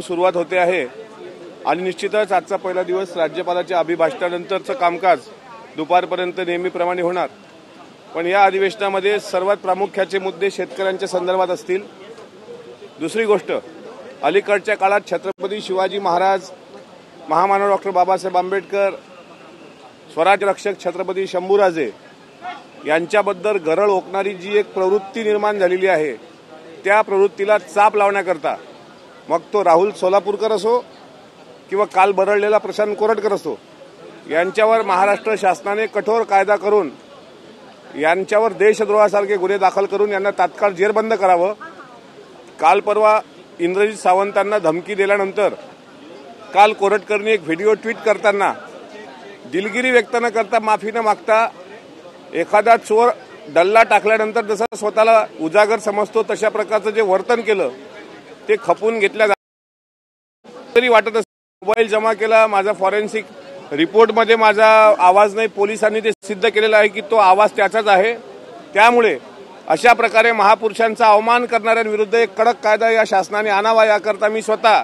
सुरुवात होते आहे आणि निश्चितच आजचा पहिला दिवस राज्यपालाच्या अभिभाषणानंतरचं कामकाज दुपारपर्यंत नेहमीप्रमाणे होणार। पण या अधिवेशनामध्ये सर्वात प्रामुख्याचे मुद्दे शेतकऱ्यांच्या संदर्भात असतील। दुसरी गोष्ट, अलीकडच्या काळात छत्रपती शिवाजी महाराज, महामानव डॉक्टर बाबासाहेब आंबेडकर, स्वराज्य रक्षक छत्रपती शंभूराजे यांच्याबद्दल गरळ ओकणारी जी एक प्रवृत्ती निर्माण झालेली आहे, त्या प्रवृत्तीला चाप लावण्याकरता मग तो राहुल सोलापूरकर असो किंवा काल बरळलेला प्रशांत कोरटकर असो, यांच्यावर महाराष्ट्र शासनाने कठोर कायदा करून यांच्यावर देशद्रोहासारखे गुन्हे दाखल करून यांना तात्काळ जेरबंद करावं। काल परवा इंद्रजित सावंतांना धमकी दिल्यानंतर काल कोरटकरनी एक व्हिडिओ ट्विट करताना दिलगिरी व्यक्त न करता, माफी न मागता, एखादा चोर डल्ला टाकल्यानंतर जसं स्वतःला उजागर समजतो तशा प्रकारचं जे वर्तन केलं ते खपून घेतल्या तरी वाटत असतं। मोबाईल जमा केला, माझा फॉरेन्सिक रिपोर्टमध्ये माझा आवाज नाही, पोलिसांनी ते सिद्ध केलेलं आहे की तो आवाज त्याचाच आहे। त्यामुळे अशा प्रकारे महापुरुषांचा अवमान करणाऱ्यांविरुद्ध एक कडक कायदा या शासनाने आणावा, याकरता मी स्वतः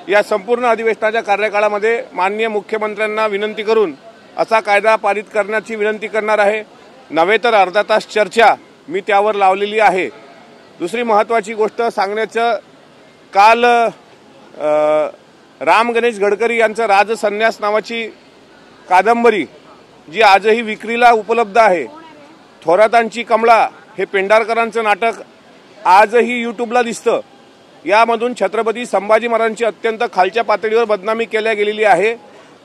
या संपूर्ण अधिवेशनाच्या कार्यकाळामध्ये माननीय मुख्यमंत्र्यांना विनंती करून असा कायदा पारित करण्याची विनंती करणार आहे। नव्हे तर अर्धा तास चर्चा मी त्यावर लावलेली आहे। दुसरी महत्त्वाची गोष्ट सांगण्याचं, काल राम गणेश गडकरी यांचं राजसन्यास नावाची कादंबरी जी आजही विक्रीला उपलब्ध आहे, थोरातांची कमळा हे पेंढारकरांचं नाटक आजही यूट्यूबला दिसतं। यामधून छत्रपती संभाजी महाराजांची अत्यंत खालच्या पातळीवर बदनामी केल्या गेलेली आहे।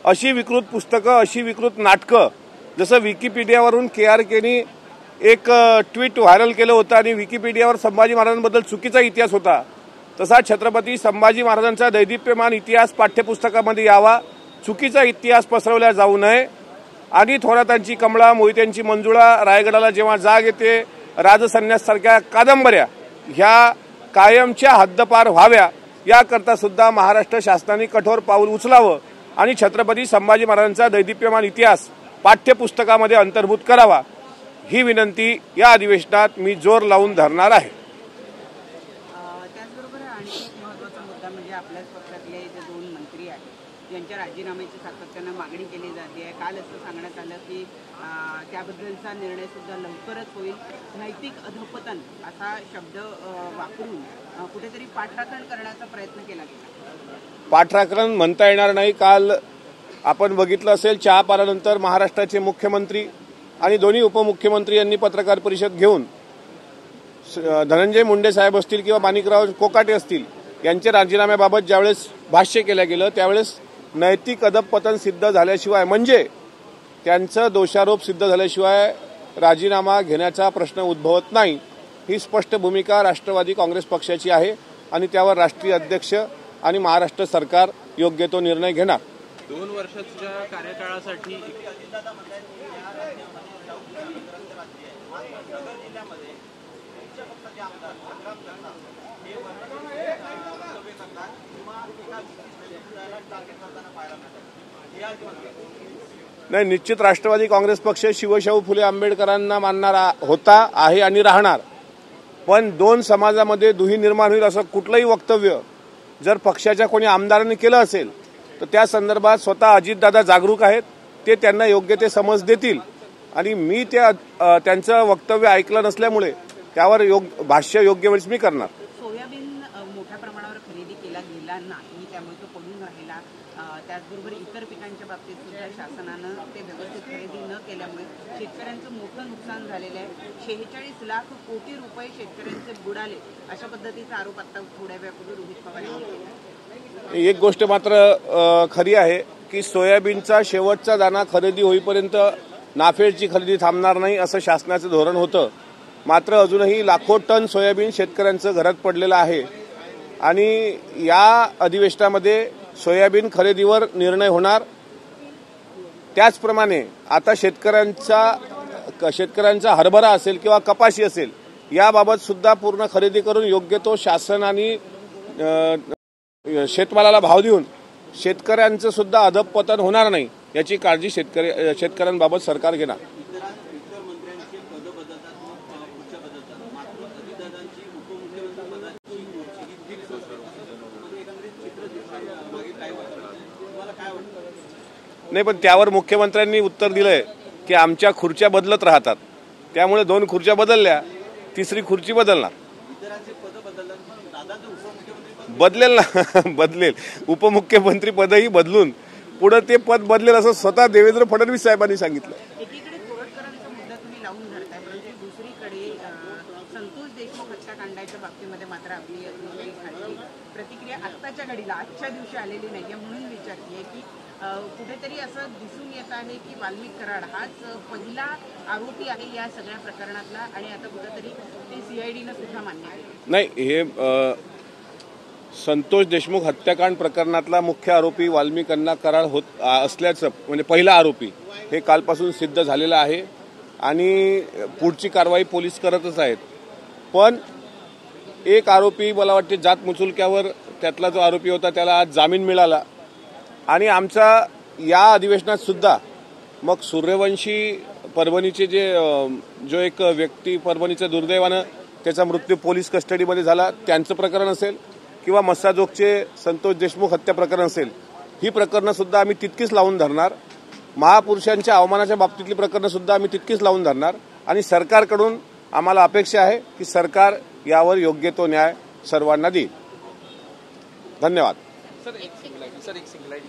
अशी विकृत पुस्तकं, अशी विकृत नाटकं, जसं विकिपीडियावरून KRKनी एक ट्विट व्हायरल केलं होतं आणि विकिपीडियावर संभाजी महाराजांबद्दल चुकीचा इतिहास होता, तसा छत्रपती संभाजी महाराजांचा दैदिप्यमान इतिहास पाठ्यपुस्तकामध्ये यावा, चुकीचा इतिहास पसरवला जाऊ नये। आणि थोरातांची कमळा, मोहित्यांची मंजुळा, रायगडाला जेव्हा जाग येते, राजसन्यास सारख्या कादंबऱ्या ह्या कायमच्या हद्दपार व्हाव्या, याकरता सुद्धा महाराष्ट्र शासनाने कठोर पाऊल उचलावं आणि छत्रपती संभाजी महाराजांचा दैदिप्यमान इतिहास पाठ्यपुस्तकामध्ये अंतर्भूत करावा, ही विनंती या अधिवेशनात मी जोर लावून धरणार आहे। त्याचबरोबर आणखी एक महत्त्वाचा मुद्दा म्हणजे आपल्याच पक्षातले जे 2 मंत्री आहेत यांच्या राजीनाम्याची सातत्यानं मागणी केली जाते आहे। काल असं सांगण्यात आलं की त्याबद्दलचा निर्णय सुद्धा लवकरच होईल। नैतिक अधपतन असा शब्द वापरून कुठेतरी पाठराखण करण्याचा प्रयत्न केला गेला। पाठराखण म्हणता येणार नाही। काल आपण बघितलं असेल, चहापानानंतर महाराष्ट्राचे मुख्यमंत्री आणि दोन्ही उपमुख्यमंत्री यांनी पत्रकार परिषद घेऊन धनंजय मुंडे साहेब असतील किंवा माणिकराव कोकाटे असतील यांच्या राजीनाम्याबाबत ज्यावेळेस भाष्य केलं गेलं, त्यावेळेस नैतिक अधपतन सिद्ध झाल्याशिवाय, म्हणजे त्यांचं दोषारोप सिद्ध झाल्याशिवाय राजीनामा घेण्याचा प्रश्न उद्भवत नाही, ही स्पष्ट भूमिका राष्ट्रवादी काँग्रेस पक्षाची आहे आणि त्यावर राष्ट्रीय अध्यक्ष आणि महाराष्ट्र सरकार योग्य तो निर्णय घेणार। 2 वर्षाच्या कार्यकाळासाठी नाही, निश्चित राष्ट्रवादी काँग्रेस पक्ष शिवशाहू फुले आंबेडकरांना मानणारा होता, आहे आणि राहणार। पण 2 समाजामध्ये दुही निर्माण होईल असं कुठलंही वक्तव्य जर पक्षाच्या कोणी आमदारांनी केलं असेल तर त्या संदर्भात स्वतः अजितदादा जागरूक आहेत, ते त्यांना योग्य ते समज देतील आणि मी त्यांचं वक्तव्य ऐकलं नसल्यामुळे त्यावर भाष्य योग्य वेळेस मी करणार। सोयाबीन मोठ्या प्रमाणावर खरेदी केला गेला नाही, त्यामुळे तो पडून राहिला। त्याचबरोबर इतर पिकांच्या बाबतीत सुद्धा शासनानं ते व्यवस्थित खरेदी न केल्यामुळे शेतकऱ्यांचं मोठं नुकसान झालेलं आहे। 46 लाख कोटी रुपये शेतकऱ्यांचे बुडाले, अशा पद्धतीचा आरोप आता थोड्या वेळापूर्वी रोहित पवार यांनी केला। एक गोष्ट मात्र खरी आहे की सोयाबीनचा शेवटचा दाणा खरेदी होईपर्यंत नाफेडची खरेदी थांबणार नाही असं शासनाचं धोरण होतं। मात्र अजूनही लाखो टन सोयाबीन शेतकऱ्यांचं घरात पडलेलं आहे आणि या अधिवेशनामध्ये सोयाबीन खरेदीवर निर्णय होणार। त्याचप्रमाणे आता शेतकऱ्यांचा हरभरा असेल किंवा कपाशी असेल, याबाबत सुद्धा पूर्ण खरेदी करून योग्य तो शासन आणि शेतमालाला भाव देऊन शेतकऱ्यांचं सुद्धा अधपतन होणार नाही याची काळजी शेतकऱ्यांबाबत सरकार घेणार। नाही, पण त्यावर मुख्यमंत्र्यांनी उत्तर दिलंय की आमच्या खुर्च्या बदलत राहतात, त्यामुळे 2 खुर्च्या बदलल्या, 3री खुर्ची बदलणार. बदलेल ना बदलेल. उपमुख्यमंत्री पदही बदलून पुढे ते पद बदलेल असं स्वतः देवेंद्र फडणवीस साहेबांनी सांगितलं. एकीकडे कोरटकरांचा मुद्दा तुम्ही लावून धरताय, परंतु दुसरीकडे संतोष देशमुख हत्याकांडाच्या बाबतीमध्ये मात्र आपली काही खाजगी प्रतिक्रिया आत्ताच्या घडीला आजच्या दिवशी आलेली नाहीये, म्हणून विचारतीये की कुठेतरी असं दिसून येत आहे की वाल्मिक कराड हाच पहिला आरोपी आहे या सगळ्या प्रकरणातला, आणि आता कुठेतरी ते सीआयडीनं सुद्धा मान्य आहे. नाही, हे संतोष देशमुख हत्याकांड प्रकरणातला मुख्य आरोपी वाल्मिक अण्णा कराड असल्याचं, म्हणजे पहिला आरोपी हे कालपासून सिद्ध झालेलं आहे आणि पुढची कारवाई पोलीस करतच आहेत. पण एक आरोपी मला वाटते जात मुचुलक्यावर, त्यातला जो आरोपी होता त्याला आज जामीन मिळाला. आणि आमचा या अधिवेशनात सुद्धा मग सूर्यवंशी परभणीचे जो एक व्यक्ती परभणीचं दुर्दैवानं त्याचा मृत्यू पोलीस कस्टडीमध्ये झाला त्यांचं प्रकरण असेल, किंवा मस्साजोगचे संतोष देशमुख हत्या प्रकरण असेल, ही प्रकरणं सुद्धा आम्ही तितकीच लावून धरणार. महापुरुषांच्या अवमानाच्या बाबतीतली प्रकरणं सुद्धा आम्ही तितकीच लावून धरणार. आणि सरकारकडून आम्हाला अपेक्षा आहे की सरकार यावर योग्य तो न्याय सर्वांना देईल. धन्यवाद. सर एक सिंगल आयडी